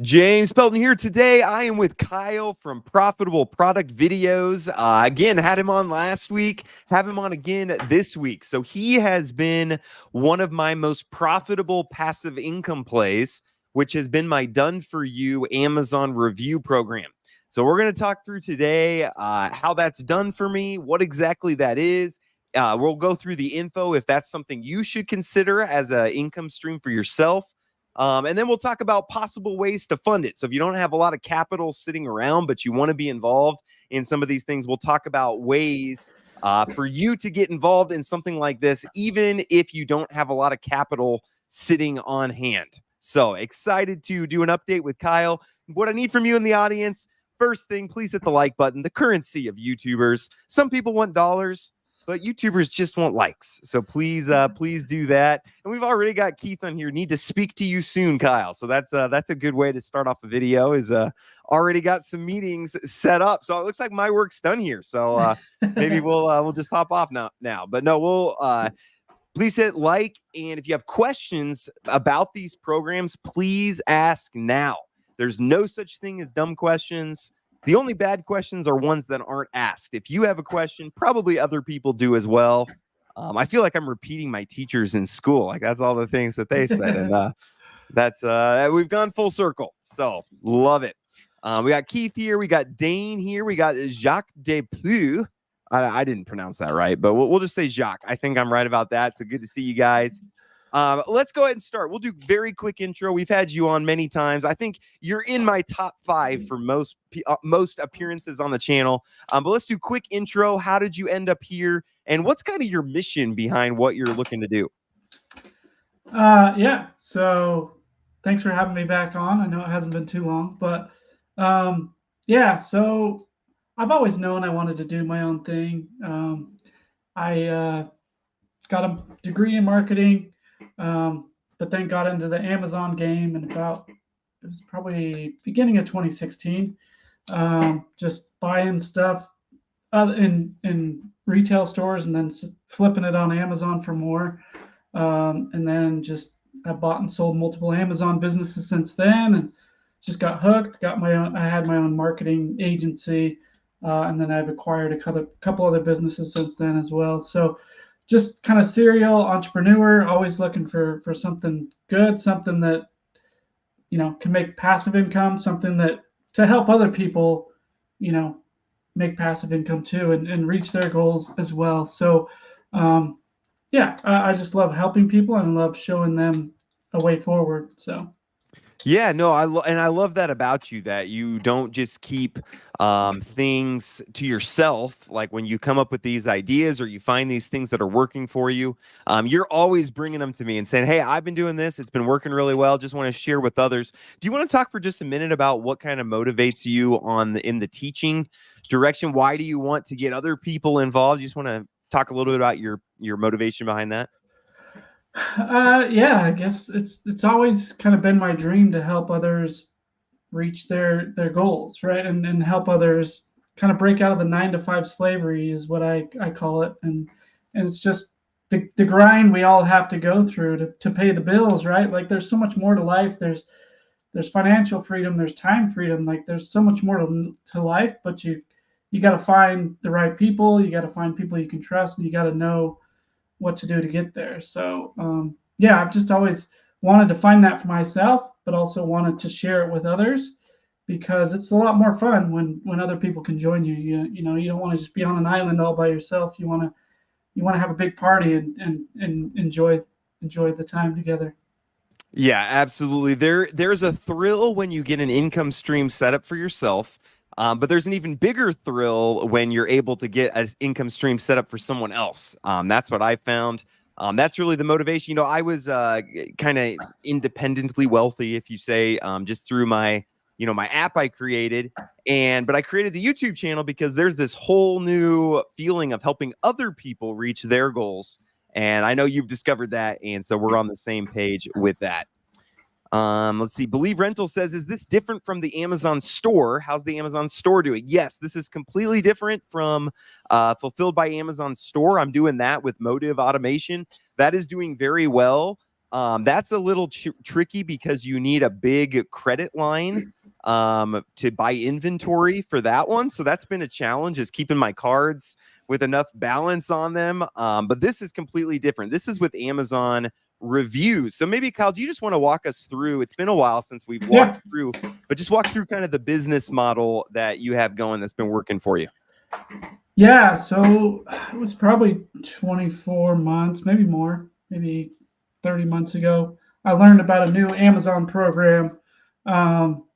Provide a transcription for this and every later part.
James Pelton here. Today, I am with Kyle from Profitable Product Videos. Again, had him on last week, have him on again this week. So he has been one of my most profitable passive income plays, which has been my done for you Amazon review program. So we're going to talk through today how that's done for me, what exactly that is. We'll go through the info if that's something you should consider as an income stream for yourself. And then we'll talk about possible ways to fund it. So if you don't have a lot of capital sitting around, but you want to be involved in some of these things, we'll talk about ways for you to get involved in something like this, even if you don't have a lot of capital sitting on hand. So excited to do an update with Kyle. What I need from you in the audience, first thing, please hit the like button, the currency of YouTubers. Some people want dollars, but YouTubers just want likes. So please do that. And we've already got Keith on here. Need to speak to you soon, Kyle. So that's a good way to start off a video. Is already got some meetings set up. So it looks like my work's done here. So maybe we'll just hop off now. But no, we'll please hit like, and if you have questions about these programs, please ask now. There's no such thing as dumb questions. The only bad questions are ones that aren't asked. If you have a question, probably other people do as well. I feel like I'm repeating my teachers in school. Like that's all the things that they said. And that's we've gone full circle. So love it. We got Keith here. We got Dane here. We got Jacques Deplus. I didn't pronounce that right, but we'll just say Jacques. I think I'm right about that. So good to see you guys. Let's go ahead and start. We'll do very quick intro. We've had you on many times. I think you're in my top 5 for most appearances on the channel. But let's do quick intro. How did you end up here? And what's kind of your mission behind what you're looking to do? Yeah. So thanks for having me back on. I know it hasn't been too long, but yeah. So I've always known I wanted to do my own thing. I got a degree in marketing, but then got into the Amazon game and it was probably beginning of 2016. Just buying stuff in retail stores and then flipping it on Amazon for more. And then just I bought and sold multiple Amazon businesses since then, and just got hooked. Got my own. I had my own marketing agency, and then I've acquired a couple other businesses since then as well. So just kind of serial entrepreneur, always looking for something good, something that can make passive income, something that to help other people, you know, make passive income too and reach their goals as well. So yeah, I just love helping people and love showing them a way forward. So Yeah, no, I love that about you, that you don't just keep things to yourself. Like when you come up with these ideas or you find these things that are working for you, you're always bringing them to me and saying, "Hey, I've been doing this. It's been working really well. Just want to share with others." Do you want to talk for just a minute about what kind of motivates you in the teaching direction? Why do you want to get other people involved? You just want to talk a little bit about your motivation behind that? yeah, I guess it's always kind of been my dream to help others reach their goals, right? And help others kind of break out of the 9 to 5 slavery is what I call it. And it's just the grind we all have to go through to pay the bills, right? Like there's so much more to life. There's financial freedom, there's time freedom, like there's so much more to life, but you got to find the right people, you got to find people you can trust, and you got to know what to do to get there. So yeah, I've just always wanted to find that for myself, but also wanted to share it with others because it's a lot more fun when other people can join you. You don't want to just be on an island all by yourself. You want to have a big party and enjoy the time together. Yeah, absolutely. There's a thrill when you get an income stream set up for yourself, but there's an even bigger thrill when you're able to get an income stream set up for someone else. That's what I found. That's really the motivation. I was kind of independently wealthy, if you say, just through my app I created, but I created the YouTube channel because there's this whole new feeling of helping other people reach their goals. And I know you've discovered that, and so we're on the same page with that. Let's see. Believe Rental says, is this different from the Amazon store? How's the Amazon store doing? Yes, this is completely different from Fulfilled by Amazon store. I'm doing that with Motive Automation. That is doing very well. That's a little tricky because you need a big credit line to buy inventory for that one. So that's been a challenge, is keeping my cards with enough balance on them. But this is completely different. This is with Amazon reviews. So maybe, Kyle, do you just want to walk us through? It's been a while since we've walked through, but just walk through kind of the business model that you have going that's been working for you. Yeah, so it was probably 24 months, maybe more, maybe 30 months ago. I learned about a new Amazon program um,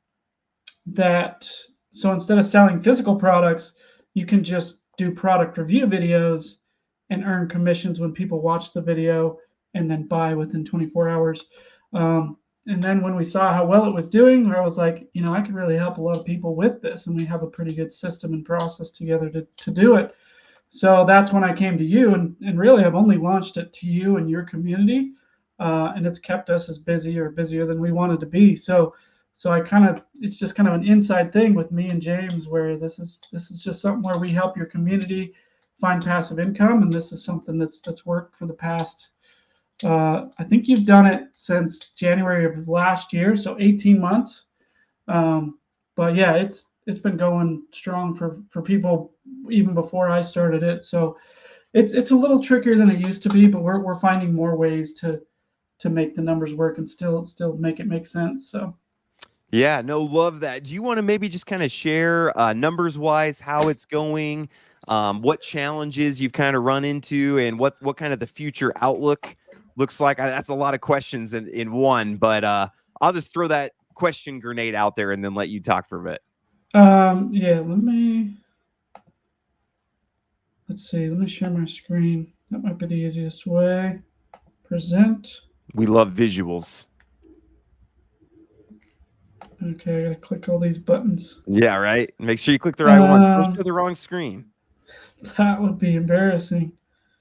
that, so instead of selling physical products, you can just do product review videos and earn commissions when people watch the video and then buy within 24 hours. And then when we saw how well it was doing, I was like, I could really help a lot of people with this, and we have a pretty good system and process together to do it. So that's when I came to you, and really I've only launched it to you and your community, and it's kept us as busy or busier than we wanted to be. So it's just kind of an inside thing with me and James, where this is just something where we help your community find passive income, and this is something that's worked for the past. I think you've done it since January of last year, so 18 months. But yeah, it's been going strong for people even before I started it. So it's a little trickier than it used to be, but we're finding more ways to make the numbers work and still make it make sense. So. Yeah, no, love that. Do you want to maybe just kind of share numbers wise how it's going, what challenges you've kind of run into, and what kind of the future outlook looks like? That's a lot of questions in one, but I'll just throw that question grenade out there and then let you talk for a bit. Yeah, let's see. Let me share my screen. That might be the easiest way. Present. We love visuals. Okay, I gotta click all these buttons. Yeah, right. Make sure you click the right ones. Don't show the wrong screen. That would be embarrassing.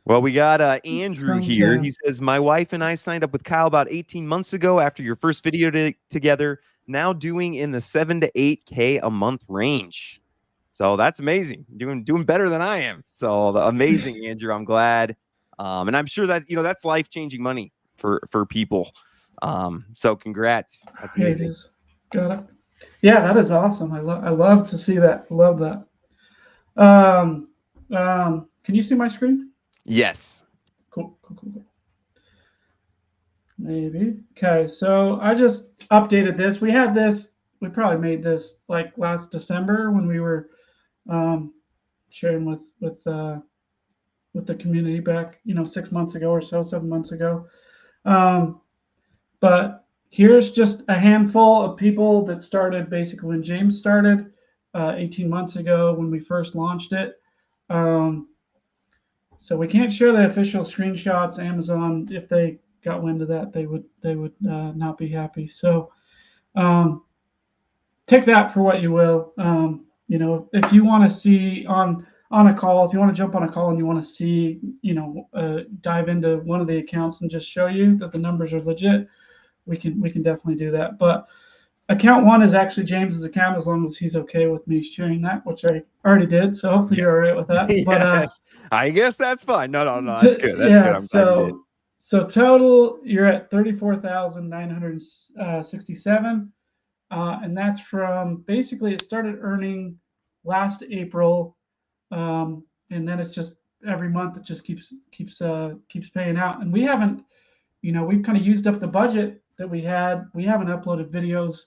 Well, we got Andrew here. He says, my wife and I signed up with Kyle about 18 months ago after your first video together, now doing in the 7 to 8K a month range. So that's amazing. Doing better than I am. So amazing, Andrew. I'm glad. And I'm sure that, that's life-changing money for people. So congrats. That's amazing. It is. Got it. Yeah, that is awesome. I love to see that. Love that. Can you see my screen? Yes. Cool. Maybe. Okay, so I just updated this. We probably made this like last December when we were sharing with the community back, 6 months ago or so, 7 months ago. But here's just a handful of people that started basically when James started 18 months ago when we first launched it. So we can't share the official screenshots. Amazon, if they got wind of that, they would not be happy. So take that for what you will. If you want to see on a call, if you want to jump on a call and you want to see, dive into one of the accounts and just show you that the numbers are legit, we can definitely do that. But account one is actually James's account, as long as he's okay with me sharing that, which I already did. So hopefully you're all right with that. But I guess that's fine. No, that's good. That's good. I'm glad you did. So total, you're at 34,967, and that's from basically it started earning last April, and then it's just every month it just keeps paying out. And we haven't, we've kind of used up the budget that we had. We haven't uploaded videos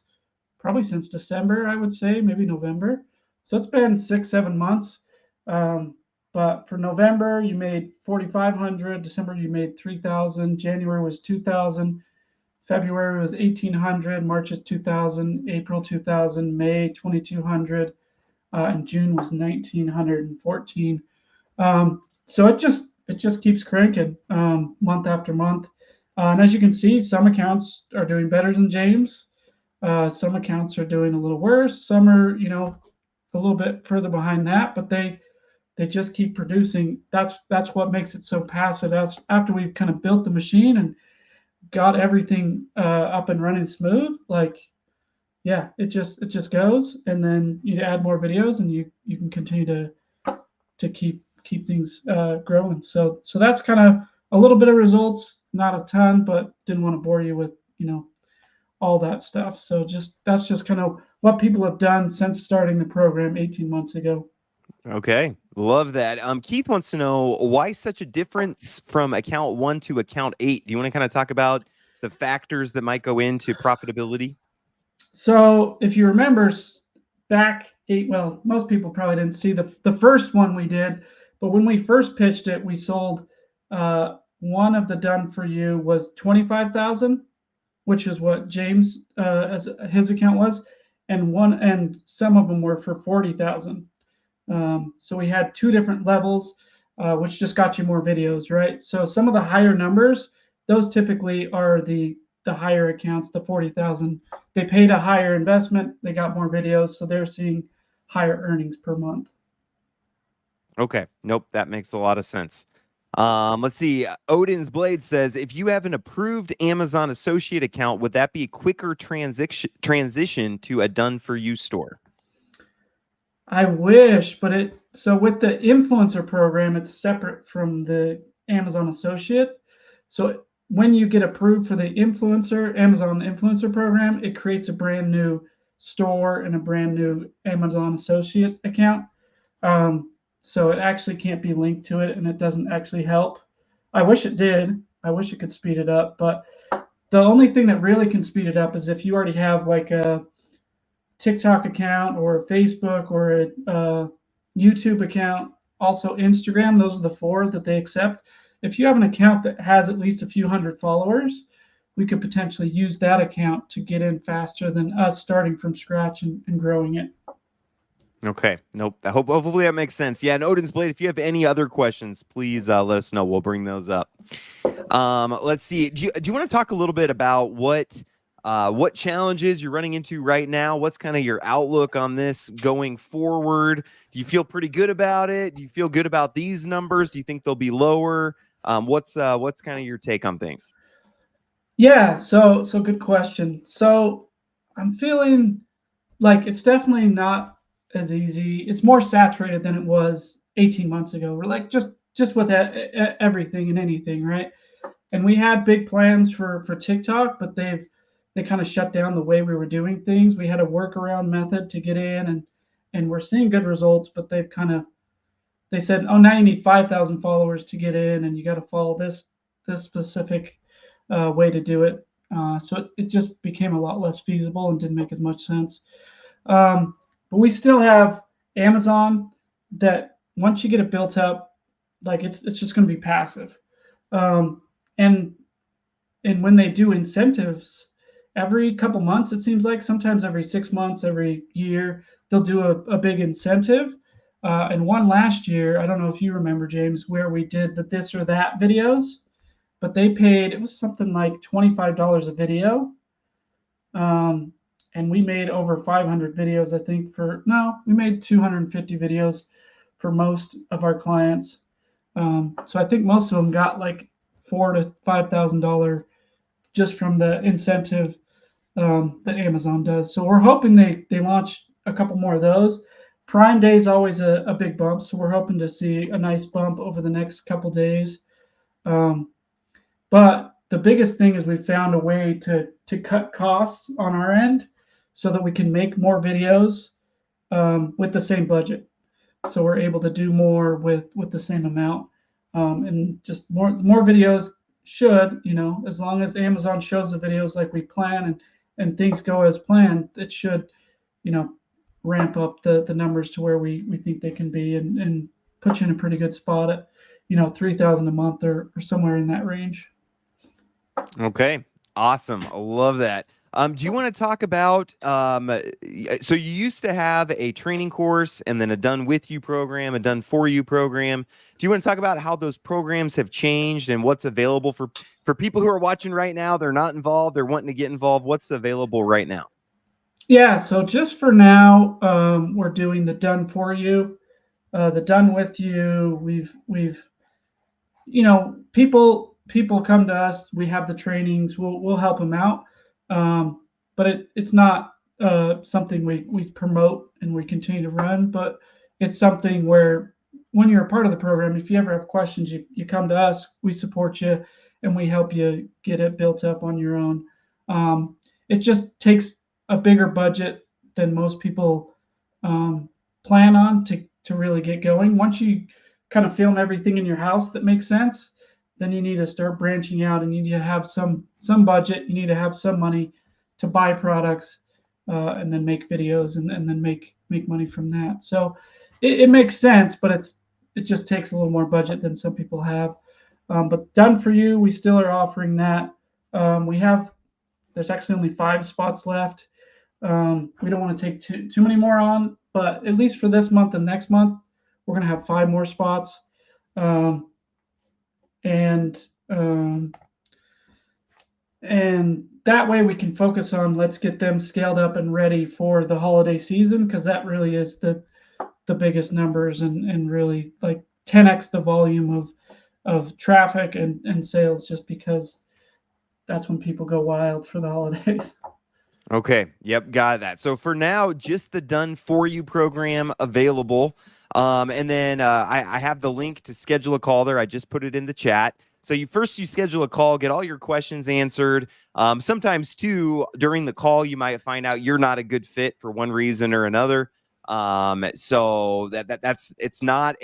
probably since December, I would say, maybe November. So it's been 6-7 months. But for November, you made 4,500. December, you made 3,000. January was 2,000. February was 1,800. March is 2,000. April 2,000. May 2,200. And June was 1,914. So it just keeps cranking month after month. And as you can see, some accounts are doing better than James. Some accounts are doing a little worse. Some are, a little bit further behind that, but they just keep producing. That's what makes it so passive. That's after we've kind of built the machine and got everything up and running smooth. Like, yeah, it just goes, and then you add more videos, and you can continue to keep things growing. So that's kind of a little bit of results. not a ton, but didn't want to bore you with, all that stuff. So that's just kind of what people have done since starting the program 18 months ago. Okay, love that. Keith wants to know why such a difference from account 1 to account 8. Do you want to kind of talk about the factors that might go into profitability? So if you remember back well, most people probably didn't see the first one we did, but when we first pitched it, we sold one of the done for you was 25,000, which is what James as his account was, and some of them were for 40,000. So we had two different levels, which just got you more videos, right? So some of the higher numbers, those typically are the higher accounts, the 40,000. They paid a higher investment, they got more videos, so they're seeing higher earnings per month. Okay, nope, that makes a lot of sense. Let's see. Odin's Blade says, if you have an approved Amazon associate account, would that be a quicker transition to a done for you store? I wish, but so with the influencer program, it's separate from the Amazon associate. So when you get approved for the Amazon influencer program, it creates a brand new store and a brand new Amazon associate account. So it actually can't be linked to it, and it doesn't actually help. I wish it did. I wish it could speed it up, but the only thing that really can speed it up is if you already have like a TikTok account or a Facebook or a YouTube account, also Instagram. Those are the four that they accept. If you have an account that has at least a few hundred followers, we could potentially use that account to get in faster than us starting from scratch and growing it. Okay. Nope. Hopefully that makes sense. Yeah. And Odin's Blade, if you have any other questions, please let us know. We'll bring those up. Let's see. Do you want to talk a little bit about what challenges you're running into right now? What's kind of your outlook on this going forward? Do you feel pretty good about it? Do you feel good about these numbers? Do you think they'll be lower? What's kind of your take on things? Yeah, so good question. So I'm feeling like it's definitely not as easy. It's more saturated than it was 18 months ago. We're like just with everything and anything, right? And we had big plans for TikTok, but they kind of shut down the way we were doing things. We had a workaround method to get in, and we're seeing good results, but they said, oh, now you need 5,000 followers to get in, and you got to follow this specific way to do it. So it just became a lot less feasible and didn't make as much sense. But we still have Amazon that once you get it built up, like it's just going to be passive. Um, and and when they do incentives, every couple months it seems like sometimes every 6 months, every year they'll do a big incentive. And one last year, I don't know if you remember, James, where we did the this or that videos, but they paid, it was something like $25 a video. Um, and we made over 500 videos, I think, we made 250 videos for most of our clients. So I think most of them got like $4,000 to $5,000 just from the incentive that Amazon does. So we're hoping they launch a couple more of those. Prime Day is always a big bump, so we're hoping to see a nice bump over the next couple days. But the biggest thing is we found a way to cut costs on our end so that we can make more videos with the same budget. So we're able to do more with the same amount, and just more videos should, as long as Amazon shows the videos like we plan and things go as planned, it should, ramp up the numbers to where we think they can be and put you in a pretty good spot at, 3,000 a month or somewhere in that range. Okay, awesome. I love that. Do you want to talk about, so you used to have a training course and then a done with you program, a done for you program. Do you want to talk about how those programs have changed and what's available for people who are watching right now? They're not involved, they're wanting to get involved. What's available right now? Yeah, so just for now, we're doing the done for you, the done with you. We've people come to us. We have the trainings. We'll help them out, but it's not something we promote and we continue to run. But it's something where when you're a part of the program, if you ever have questions, you come to us. We support you, and we help you get it built up on your own. It just takes a bigger budget than most people um, plan on to really get going. Once you kind of film everything in your house that makes sense, then you need to start branching out, and you need to have some budget. You need to have some money to buy products, and then make videos, and then make money from that. So it makes sense, but it just takes a little more budget than some people have. But done for you, we still are offering that. We have There's actually only 5 spots left. We don't want to take too many more on, but at least for this month and next month, we're going to have 5 more spots. Um, and um, and that way we can focus on, let's get them scaled up and ready for the holiday season, because that really is the biggest numbers, and really like 10x the volume of traffic and sales, just because that's when people go wild for the holidays. Okay. Yep. Got that. So for now, just the done for you program available. And then I have the link to schedule a call there. I just put it in the chat. So you schedule a call, get all your questions answered. Sometimes too, during the call, you might find out you're not a good fit for one reason or another. So it's not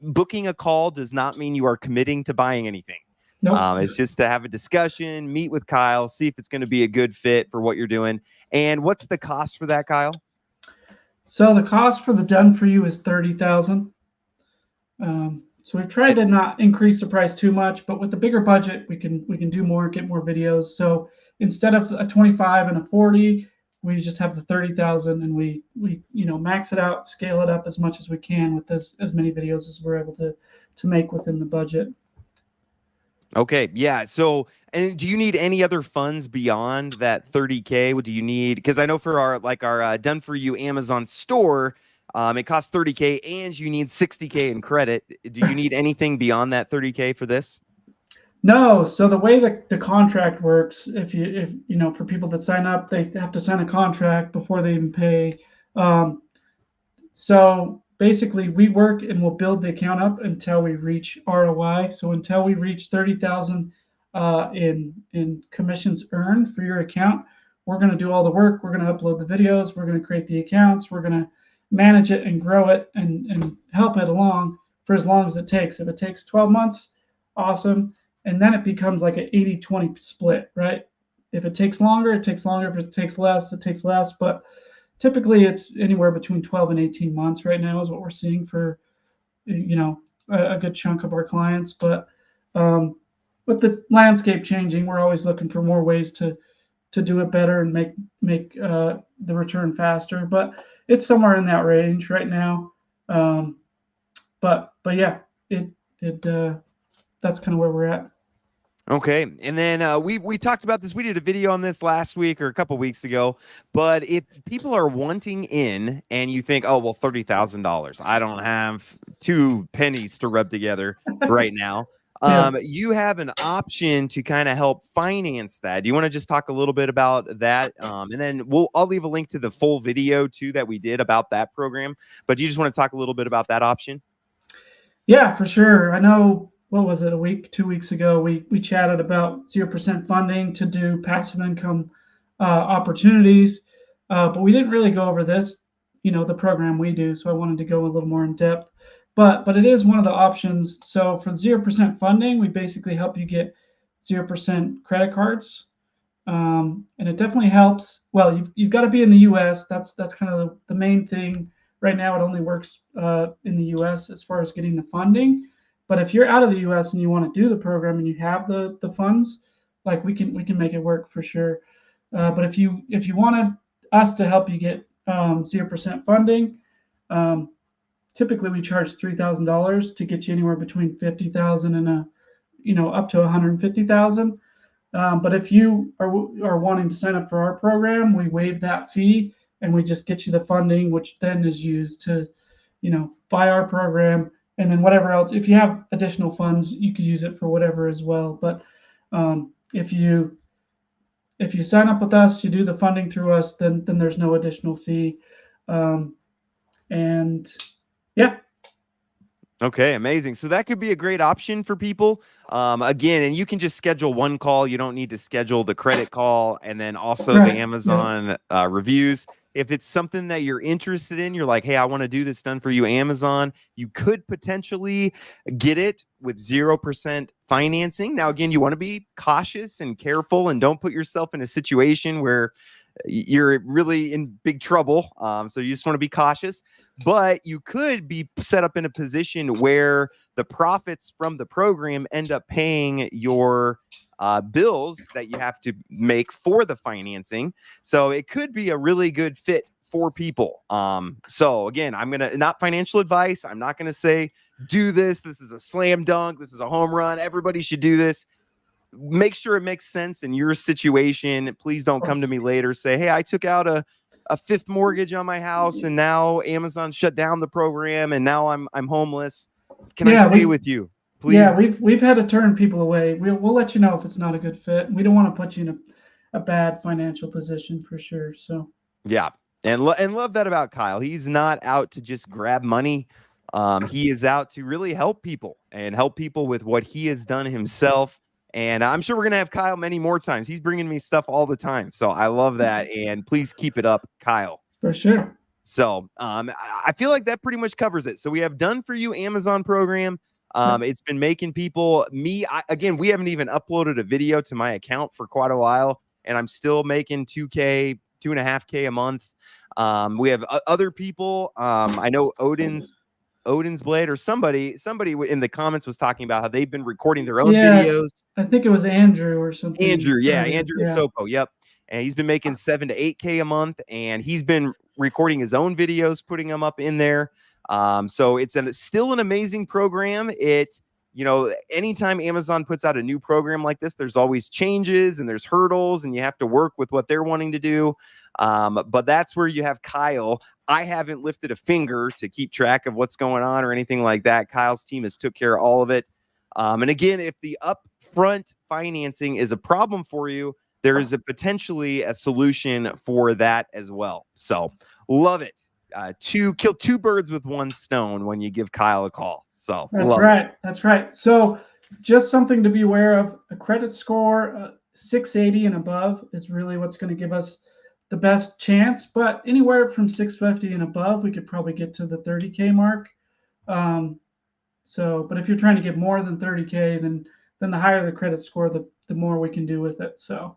booking a call does not mean you are committing to buying anything. Nope. It's just to have a discussion, meet with Kyle, see if it's going to be a good fit for what you're doing. And what's the cost for that, Kyle? So the cost for the done for you is 30,000. So we've tried to not increase the price too much, but with the bigger budget, we can do more, get more videos. So instead of a 25 and a 40, we just have the 30,000, and we max it out, scale it up as much as we can with as many videos as we're able to make within the budget. Okay, yeah. So, and do you need any other funds beyond that 30K? What do you need? Because I know for our done for you Amazon store, it costs 30K, and you need 60K in credit. Do you need anything beyond that 30K for this? No. So the way that the contract works, if for people that sign up, they have to sign a contract before they even pay. Um, So basically, we work and we'll build the account up until we reach ROI. So until we reach 30,000 in commissions earned for your account, we're going to do all the work. We're going to upload the videos. We're going to create the accounts. We're going to manage it and grow it, and help it along for as long as it takes. If it takes 12 months, awesome. And then it becomes like an 80-20 split, right? If it takes longer, it takes longer. If it takes less, it takes less. But typically it's anywhere between 12 and 18 months right now is what we're seeing for a good chunk of our clients. But with the landscape changing, we're always looking for more ways to do it better and make the return faster. But it's somewhere in that range right now. But yeah, it that's kind of where we're at. Okay, and then we talked about this. We did a video on this last week or a couple weeks ago. But if people are wanting in, and you think, oh well, $30,000, I don't have 2 pennies to rub together right now. Yeah. You have an option to kind of help finance that. Do you want to just talk a little bit about that? And then I'll leave a link to the full video too that we did about that program. But do you just want to talk a little bit about that option? Yeah, for sure. I know, what was it, 2 weeks ago, we chatted about 0% funding to do passive income opportunities, but we didn't really go over this, the program we do. So I wanted to go a little more in depth, but it is one of the options. So for 0% funding, we basically help you get 0% credit cards, and it definitely helps. Well, you've got to be in the U.S. That's kind of the main thing. Right now, it only works in the U.S. as far as getting the funding. But if you're out of the U.S. and you want to do the program and you have the funds, like we can make it work for sure. But if you wanted us to help you get 0% funding, typically we charge $3,000 to get you anywhere between 50,000 and up to 150,000. But if you are wanting to sign up for our program, we waive that fee, and we just get you the funding, which then is used to, buy our program, and then whatever else. If you have additional funds, you could use it for whatever as well. But if you sign up with us, you do the funding through us, then there's no additional fee, and yeah. Okay, amazing. So that could be a great option for people. Again, and you can just schedule one call. You don't need to schedule the credit call and then also the Right. Yeah. Amazon reviews. If it's something that you're interested in, you're like, hey, I want to do this done for you, Amazon, you could potentially get it with 0% financing. Now, again, you want to be cautious and careful and don't put yourself in a situation where you're really in big trouble. So you just want to be cautious, but you could be set up in a position where the profits from the program end up paying your bills that you have to make for the financing. So it could be a really good fit for people. So again, I'm gonna not financial advice. I'm not gonna say do this. This is a slam dunk. This is a home run. Everybody should do this. Make sure it makes sense in your situation. Please don't come to me later, say, hey, I took out a fifth mortgage on my house and now Amazon shut down the program and now I'm homeless. Can I Yeah. stay with you? Yeah, Please. we've had to turn people away. We'll let you know if it's not a good fit. We don't want to put you in a bad financial position for sure. So Yeah. And love that about Kyle. He's not out to just grab money. He is out to really help people and help people with what he has done himself. And I'm sure we're going to have Kyle many more times. He's bringing me stuff all the time. So I love that. And please keep it up, Kyle. for sure. So I feel like that pretty much covers it. So we have done for you Amazon program. It's been making people again, we haven't even uploaded a video to my account for quite a while, and I'm still making 2K, 2.5K a month. We have other people. I know Odin's Blade or somebody in the comments was talking about how they've been recording their own Yeah, videos. I think it was Andrew or something Andrew, yeah, earlier. Andrew Yeah, Sopo, yep. And he's been making 7 to 8K a month, and he's been recording his own videos, putting them up in there. So it's still an amazing program. Anytime Amazon puts out a new program like this, there's always changes and there's hurdles, and you have to work with what they're wanting to do. But that's where you have Kyle. I haven't lifted a finger to keep track of what's going on or anything like that. Kyle's team has took care of all of it. And again, if the upfront financing is a problem for you, there is potentially a solution for that as well. So love it. Kill two birds with one stone when you give Kyle a call. So that's love it. right. That's right. So just something to be aware of: a credit score 680 and above is really what's going to give us the best chance. But anywhere from 650 and above, we could probably get to the 30K mark. Um, but if you're trying to get more than 30K, then the higher the credit score, the more we can do with it. So,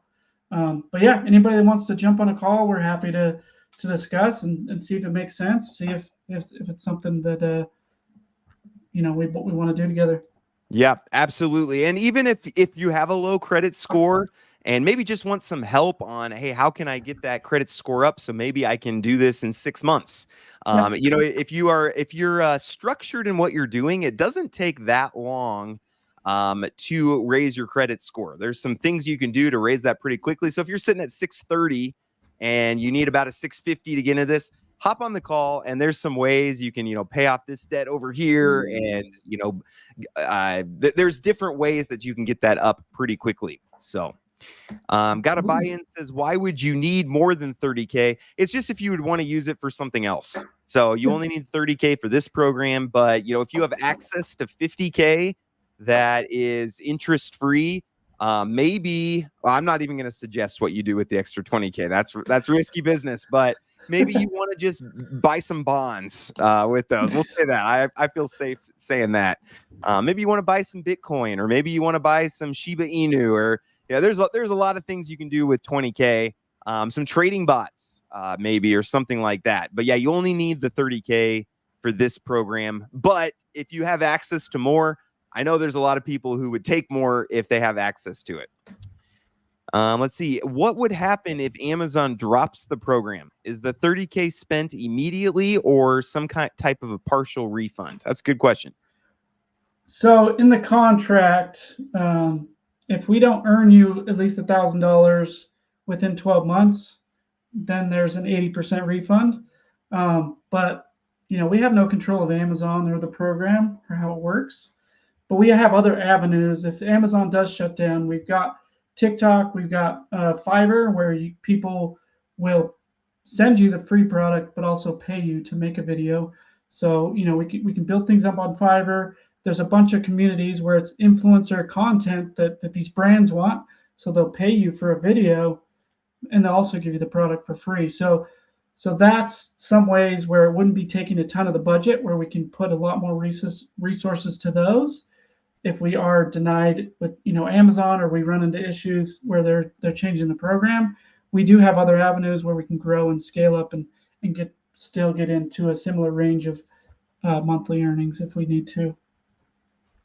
but yeah, anybody that wants to jump on a call, we're happy to discuss and see if it makes sense. See if it's something that we want to do together. Yeah, absolutely. And even if you have a low credit score and maybe just want some help on, hey, how can I get that credit score up so maybe I can do this in 6 months? Yeah. If you're structured in what you're doing, it doesn't take that long to raise your credit score. There's some things you can do to raise that pretty quickly. So if you're sitting at 630 and you need about a 650 to get into this, hop on the call, and there's some ways you can pay off this debt over here, and there's different ways that you can get that up pretty quickly. So got a buy-in says, why would you need more than 30K? It's just if you would want to use it for something else. So you only need 30K for this program, but if you have access to 50K that is interest free, maybe I'm not even going to suggest what you do with the extra 20K. That's risky business, but maybe you want to just buy some bonds with those. We'll say that. I feel safe saying that. Maybe you want to buy some Bitcoin, or maybe you want to buy some Shiba Inu, or there's a lot of things you can do with 20K. Some trading bots, maybe, or something like that. But yeah, you only need the 30K for this program. But if you have access to more, I know there's a lot of people who would take more if they have access to it. Let's see. What would happen if Amazon drops the program? Is the 30K spent immediately or some type of a partial refund? That's a good question. So in the contract, if we don't earn you at least $1,000 within 12 months, then there's an 80% refund. But we have no control of Amazon or the program or how it works. But we have other avenues. If Amazon does shut down, we've got TikTok, we've got Fiverr, where people will send you the free product, but also pay you to make a video. So, we can build things up on Fiverr. There's a bunch of communities where it's influencer content that these brands want. So they'll pay you for a video and they'll also give you the product for free. So that's some ways where it wouldn't be taking a ton of the budget, where we can put a lot more resources to those. If we are denied with Amazon, or we run into issues where they're changing the program, we do have other avenues where we can grow and scale up and still get into a similar range of monthly earnings if we need to.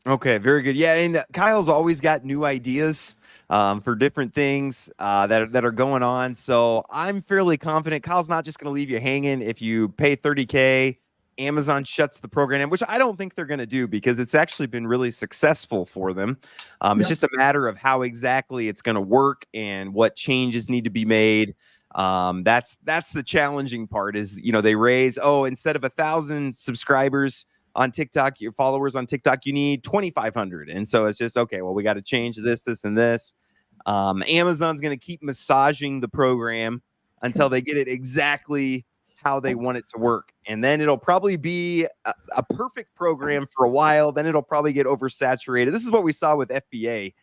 Okay, very good. Yeah, and Kyle's always got new ideas for different things that are going on. So I'm fairly confident Kyle's not just going to leave you hanging if you pay $30K. Amazon shuts the program, which I don't think they're going to do because it's actually been really successful for them. It's just a matter of how exactly it's going to work and what changes need to be made. That's the challenging part is, they raise, instead of 1,000 subscribers on TikTok, your followers on TikTok, you need 2,500. And so it's just, okay, well, we got to change this, and this. Amazon's going to keep massaging the program until they get it exactly how they want it to work. And then it'll probably be a perfect program for a while. Then it'll probably get oversaturated. This is what we saw with FBA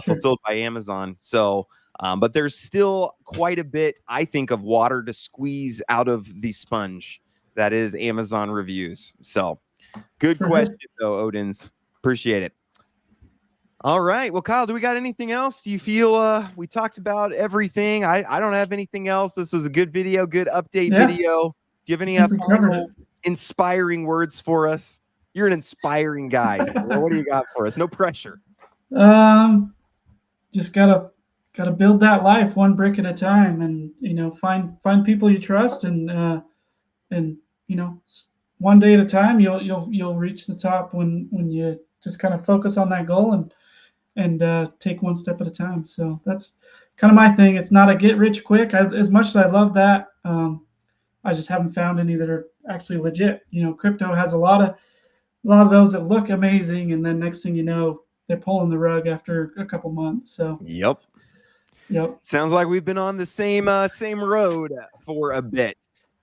fulfilled by Amazon. So, but there's still quite a bit, I think, of water to squeeze out of the sponge that is Amazon reviews. So good question, though, Odins. Appreciate it. All right. Well, Kyle, do we got anything else? Do you feel we talked about everything? I don't have anything else. This was a good video, good update video. Do you have any final inspiring words for us? You're an inspiring guy. So what do you got for us? No pressure. Just gotta build that life one brick at a time, and find people you trust, and one day at a time you'll reach the top when you just kind of focus on that goal and take one step at a time. So that's kind of my thing. It's not a get rich quick. As much as I love that, I just haven't found any that are actually legit. Crypto has a lot of those that look amazing, and then next thing you know, they're pulling the rug after a couple months. So yep. Sounds like we've been on the same road for a bit.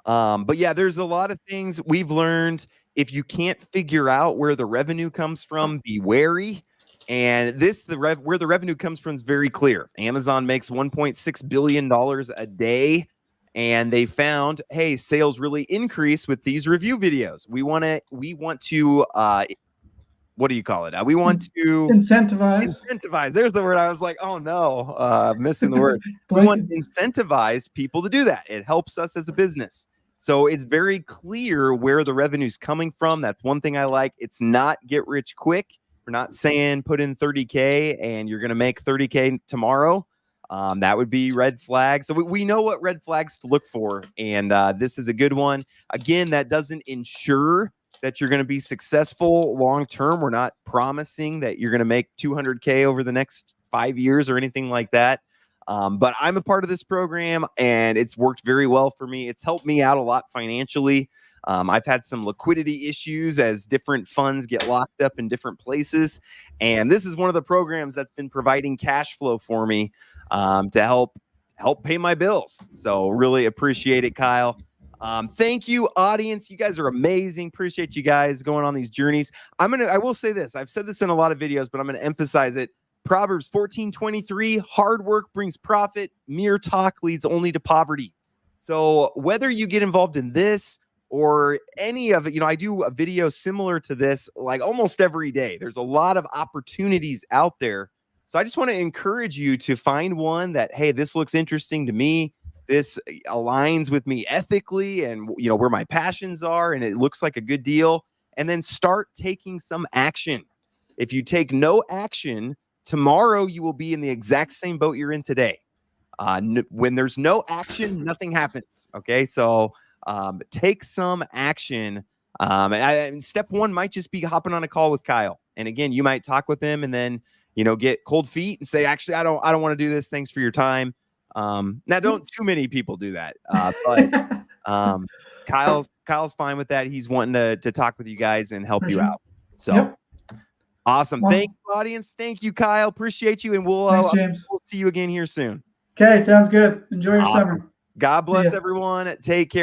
But yeah, there's a lot of things we've learned. If you can't figure out where the revenue comes from, be wary. And where the revenue comes from is very clear. Amazon makes $1.6 billion a day. And they found, hey, sales really increase with these review videos. We want to what do you call it? We want to incentivize. There's the word. I was like, oh no, missing the word. We want to incentivize people to do that. It helps us as a business. So it's very clear where the revenue's coming from. That's one thing I like. It's not get rich quick. We're not saying put in 30K and you're going to make 30K tomorrow. That would be red flag. So we know what red flags to look for. And this is a good one. Again, that doesn't ensure that you're going to be successful long term. We're not promising that you're going to make 200K over the next 5 years or anything like that. But I'm a part of this program and it's worked very well for me. It's helped me out a lot financially. I've had some liquidity issues as different funds get locked up in different places. And this is one of the programs that's been providing cash flow for me to help pay my bills. So really appreciate it, Kyle. Thank you, audience. You guys are amazing. Appreciate you guys going on these journeys. I will say this. I've said this in a lot of videos, but I'm going to emphasize it. Proverbs 14:23, hard work brings profit. Mere talk leads only to poverty. So whether you get involved in this or any of it, I do a video similar to this like almost every day. There's a lot of opportunities out there. So I just want to encourage you to find one that, hey, this looks interesting to me. This aligns with me ethically and, where my passions are, and it looks like a good deal. And then start taking some action. If you take no action, tomorrow you will be in the exact same boat you're in today. When there's no action, nothing happens. Okay, so take some action. And step one might just be hopping on a call with Kyle. And again, you might talk with him and then, get cold feet and say, actually, I don't want to do this. Thanks for your time. Now don't too many people do that. But Kyle's fine with that. He's wanting to talk with you guys and help you out. So awesome. Thank you, audience. Thank you, Kyle. Appreciate you. And we'll see you again here soon. Okay. Sounds good. Enjoy your summer. God bless everyone. Take care.